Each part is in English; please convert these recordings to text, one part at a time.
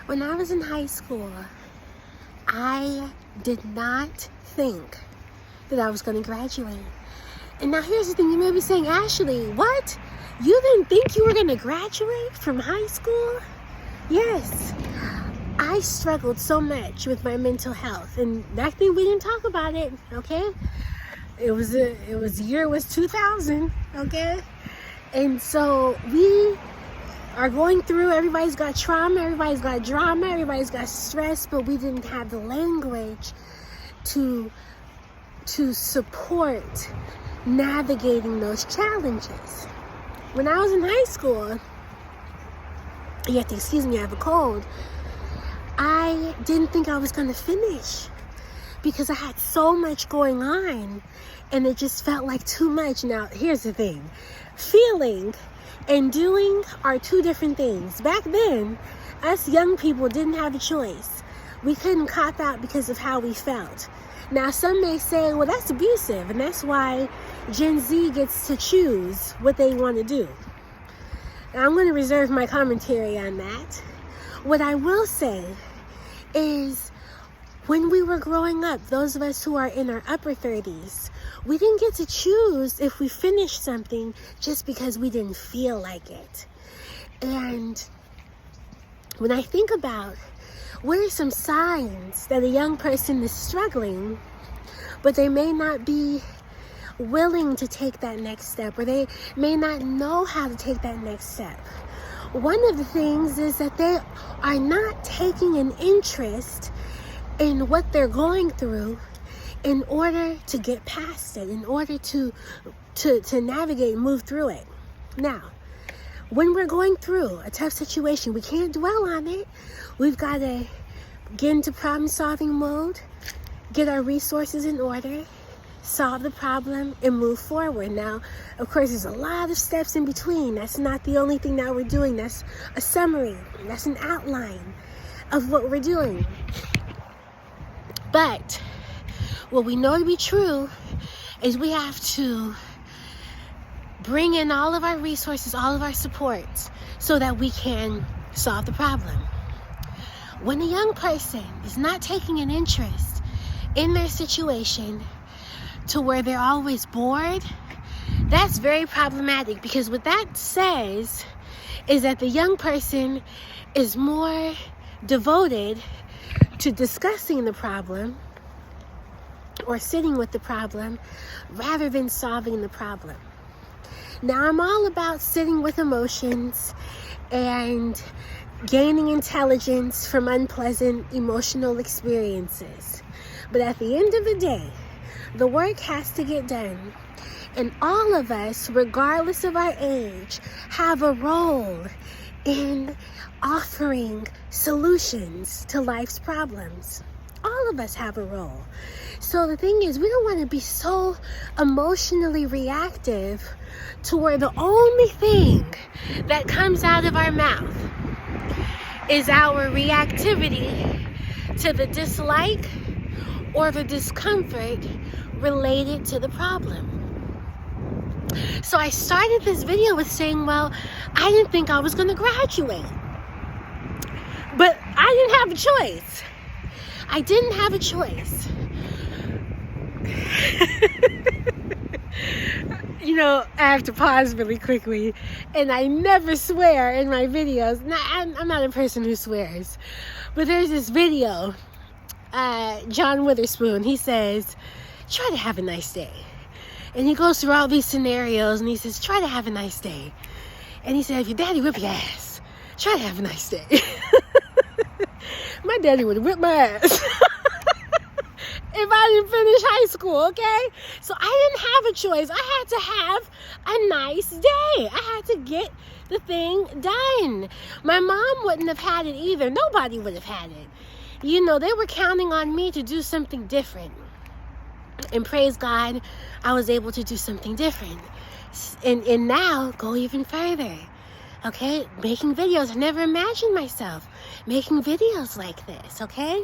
When I was in high school, I did not think that I was going to graduate. And now here's the thing, you may be saying, Ashley, what? You didn't think you were going to graduate from high school? Yes. I struggled so much with my mental health, and back then we didn't talk about it, okay? The year was 2000, okay? And so we are going through, everybody's got trauma, everybody's got drama, everybody's got stress, but we didn't have the language to support navigating those challenges. When I was in high school, you have to excuse me, I have a cold. I didn't think I was going to finish because I had so much going on and it just felt like too much. Now, here's the thing. Feeling and doing are two different things. Back then, us young people didn't have a choice. We couldn't cop out because of how we felt. Now, some may say, well, that's abusive, and that's why Gen Z gets to choose what they want to do. Now, I'm going to reserve my commentary on that. What I will say is, when we were growing up, those of us who are in our upper 30s, we didn't get to choose if we finished something just because we didn't feel like it. And when I think about what are some signs that a young person is struggling, but they may not be willing to take that next step, or they may not know how to take that next step. One of the things is that they are not taking an interest in what they're going through in order to get past it, in order to navigate and move through it. Now, when we're going through a tough situation, we can't dwell on it. We've got to get into problem-solving mode, get our resources in order, solve the problem, and move forward. Now, of course, there's a lot of steps in between. That's not the only thing that we're doing. That's a summary. That's an outline of what we're doing. But what we know to be true is we have to bring in all of our resources, all of our supports, so that we can solve the problem. When a young person is not taking an interest in their situation to where they're always bored, that's very problematic, because what that says is that the young person is more devoted to discussing the problem or sitting with the problem rather than solving the problem. Now, I'm all about sitting with emotions and gaining intelligence from unpleasant emotional experiences. But at the end of the day, the work has to get done. And all of us, regardless of our age, have a role in offering solutions to life's problems. All of us have a role. So the thing is, we don't want to be so emotionally reactive to where the only thing that comes out of our mouth is our reactivity to the dislike or the discomfort related to the problem. So I started this video with saying, well, I didn't think I was going to graduate. But I didn't have a choice. I didn't have a choice. You know, I have to pause really quickly. And I never swear in my videos. Now, I'm not a person who swears. But there's this video, John Witherspoon, he says, try to have a nice day. And he goes through all these scenarios and he says, try to have a nice day. And he said, if your daddy whip your ass, try to have a nice day. My daddy would have whipped my ass if I didn't finish high school, okay? So I didn't have a choice. I had to have a nice day. I had to get the thing done. My mom wouldn't have had it either. Nobody would have had it. You know, they were counting on me to do something different. And praise God, I was able to do something different. And now, go even further. Okay? Making videos. I never imagined myself making videos like this, okay?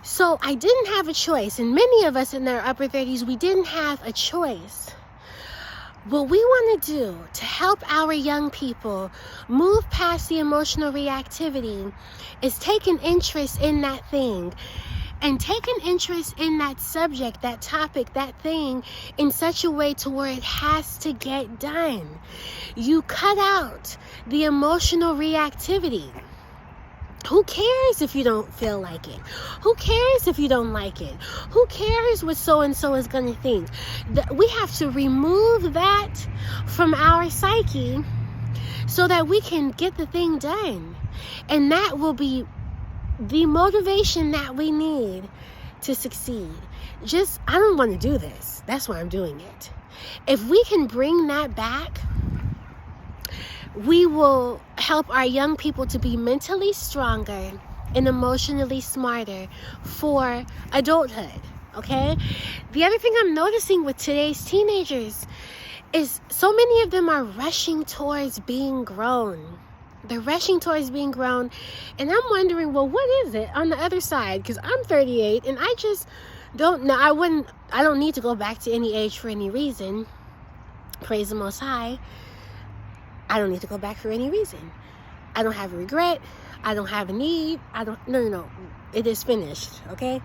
So I didn't have a choice. And many of us in our upper 30s, we didn't have a choice. What we want to do to help our young people move past the emotional reactivity is take an interest in that thing, and take an interest in that subject, that topic, that thing in such a way to where it has to get done. You cut out the emotional reactivity. Who cares if you don't feel like it? Who cares if you don't like it? Who cares what so-and-so is going to think? We have to remove that from our psyche so that we can get the thing done. And that will be the motivation that we need to succeed. I don't want to do this. That's why I'm doing it. If we can bring that back, we will help our young people to be mentally stronger and emotionally smarter for adulthood, okay? The other thing I'm noticing with today's teenagers is so many of them are rushing towards being grown. They're rushing towards being grown, and I'm wondering, well, what is it on the other side? Because I'm 38, and I just don't know. I don't need to go back to any age for any reason. Praise the Most High. I don't need to go back for any reason. I don't have a regret. I don't have a need. No. It is finished, okay?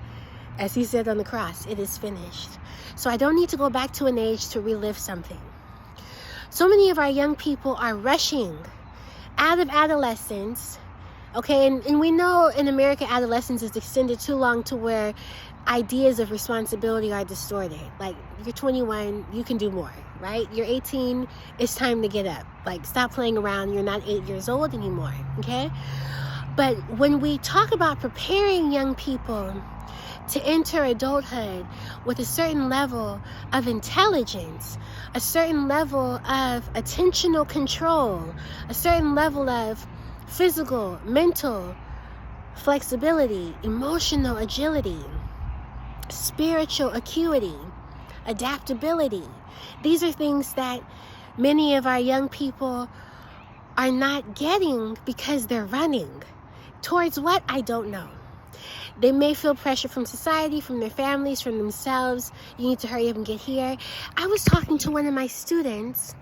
As he said on the cross, it is finished. So I don't need to go back to an age to relive something. So many of our young people are rushing out of adolescence, okay? And we know in America, adolescence is extended too long to where ideas of responsibility are distorted. Like, you're 21, you can do more, right? You're 18, it's time to get up. Like, stop playing around. You're not 8 years old anymore, okay? But when we talk about preparing young people to enter adulthood with a certain level of intelligence, a certain level of attentional control, a certain level of physical, mental flexibility, emotional agility, spiritual acuity, adaptability. These are things that many of our young people are not getting because they're running. Towards what? I don't know. They may feel pressure from society, from their families, from themselves. You need to hurry up and get here. I was talking to one of my students,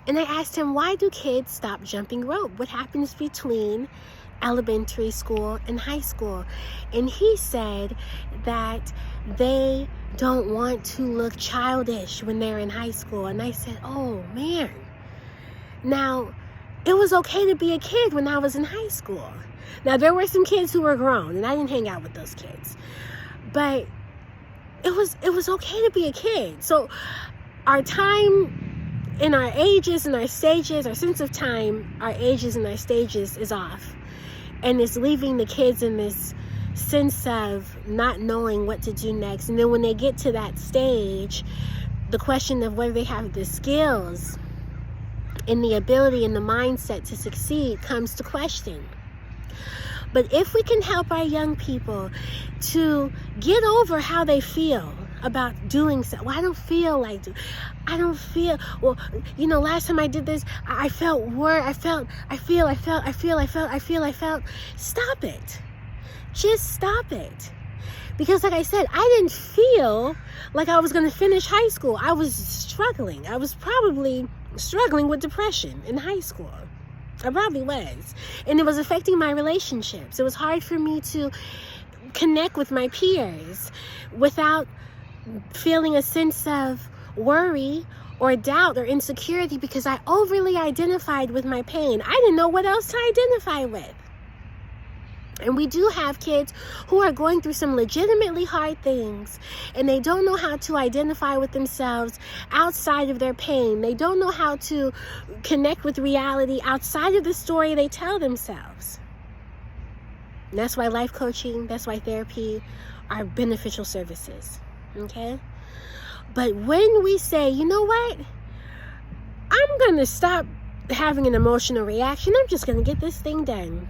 and I asked him, why do kids stop jumping rope? What happens between elementary school and high school? And he said that they don't want to look childish when they're in high school. And I said, oh man. Now, it was okay to be a kid when I was in high school. Now, there were some kids who were grown, and I didn't hang out with those kids. But it was okay to be a kid. So our time and our ages and our stages, our sense of time, our ages and our stages is off. And it's leaving the kids in this sense of not knowing what to do next. And then when they get to that stage, the question of whether they have the skills and the ability and the mindset to succeed comes to question. But if we can help our young people to get over how they feel about doing so, well, I don't feel, well, you know, last time I did this, I felt worse, I felt. Stop it. Just stop it. Because like I said, I didn't feel like I was going to finish high school. I was struggling. I was probably struggling with depression in high school. I probably was. And it was affecting my relationships. It was hard for me to connect with my peers without feeling a sense of worry or doubt or insecurity because I overly identified with my pain. I didn't know what else to identify with. And we do have kids who are going through some legitimately hard things, and they don't know how to identify with themselves outside of their pain. They don't know how to connect with reality outside of the story they tell themselves. And that's why life coaching, that's why therapy are beneficial services, okay? But when we say, you know what? I'm going to stop having an emotional reaction. I'm just going to get this thing done.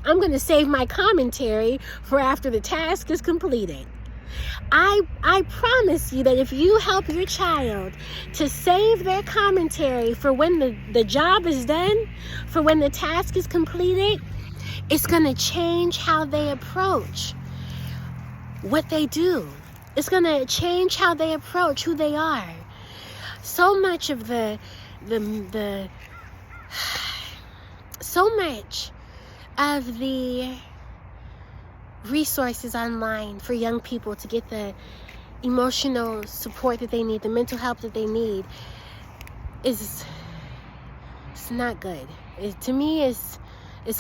I'm going to save my commentary for after the task is completed. I promise you that if you help your child to save their commentary for when the job is done, for when the task is completed, it's going to change how they approach what they do. It's going to change how they approach who they are. so much of so much of the resources online for young people to get the emotional support that they need, the mental help that they need, it's not good. To me, it's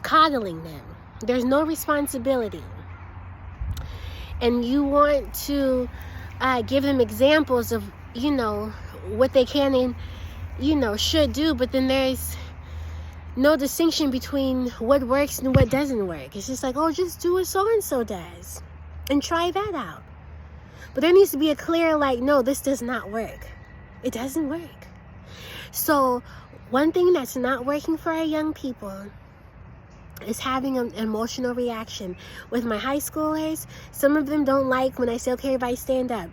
coddling them. There's no responsibility. And you want to give them examples of, what they can and, should do, but then there's no distinction between what works and what doesn't work. It's just like, oh, just do what so-and-so does and try that out. But there needs to be a clear, like, no, this does not work. It doesn't work. So one thing that's not working for our young people is having an emotional reaction. With my high schoolers, some of them don't like when I say, okay, everybody stand up.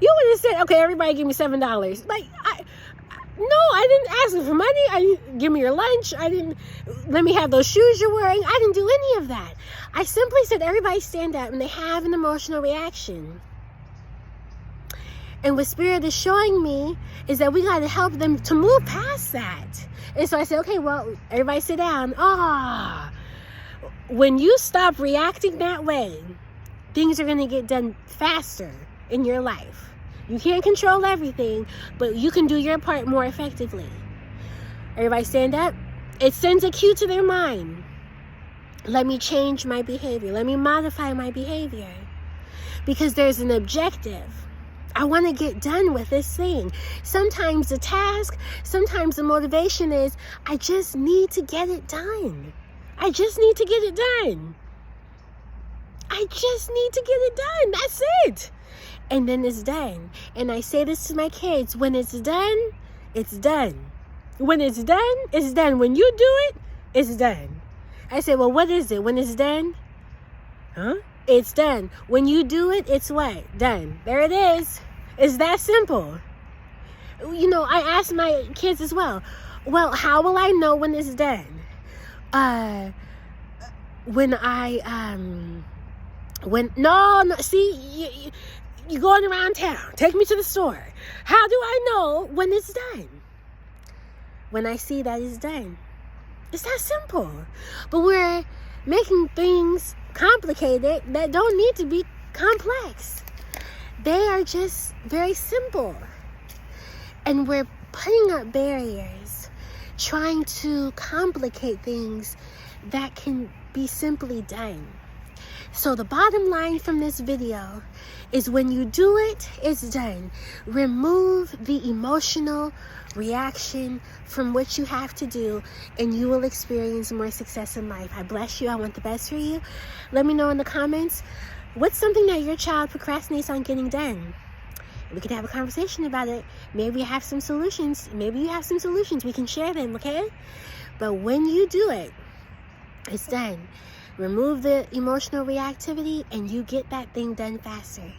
You would have said, okay, everybody give me $7. Like, no, I didn't ask you for money. I didn't give me your lunch. I didn't let me have those shoes you're wearing. I didn't do any of that. I simply said, everybody stand up, and they have an emotional reaction. And what Spirit is showing me is that we got to help them to move past that. And so I said, okay, well, everybody sit down. When you stop reacting that way, things are going to get done faster in your life. You can't control everything, but you can do your part more effectively. Everybody stand up. It sends a cue to their mind. Let me change my behavior. Let me modify my behavior. Because there's an objective. I want to get done with this thing. Sometimes the task, sometimes the motivation is, I just need to get it done. I just need to get it done. I just need to get it done. That's it. And then it's done. And I say this to my kids, when it's done, it's done. When it's done, it's done. When you do it, it's done. I say, well, what is it when it's done? It's done. When you do it, it's what? Done. There it is. It's that simple. I ask my kids as well, how will I know when it's done? See, you're going around town. Take me to the store. How do I know when it's done? When I see that it's done. It's that simple. But we're making things complicated that don't need to be complex. They are just very simple. And we're putting up barriers, trying to complicate things that can be simply done. So the bottom line from this video is, when you do it, it's done. Remove the emotional reaction from what you have to do, and you will experience more success in life. I bless you. I want the best for you. Let me know in the comments, what's something that your child procrastinates on getting done? We can have a conversation about it. Maybe you have some solutions. Maybe you have some solutions. We can share them, okay? But when you do it, it's done. Remove the emotional reactivity, and you get that thing done faster.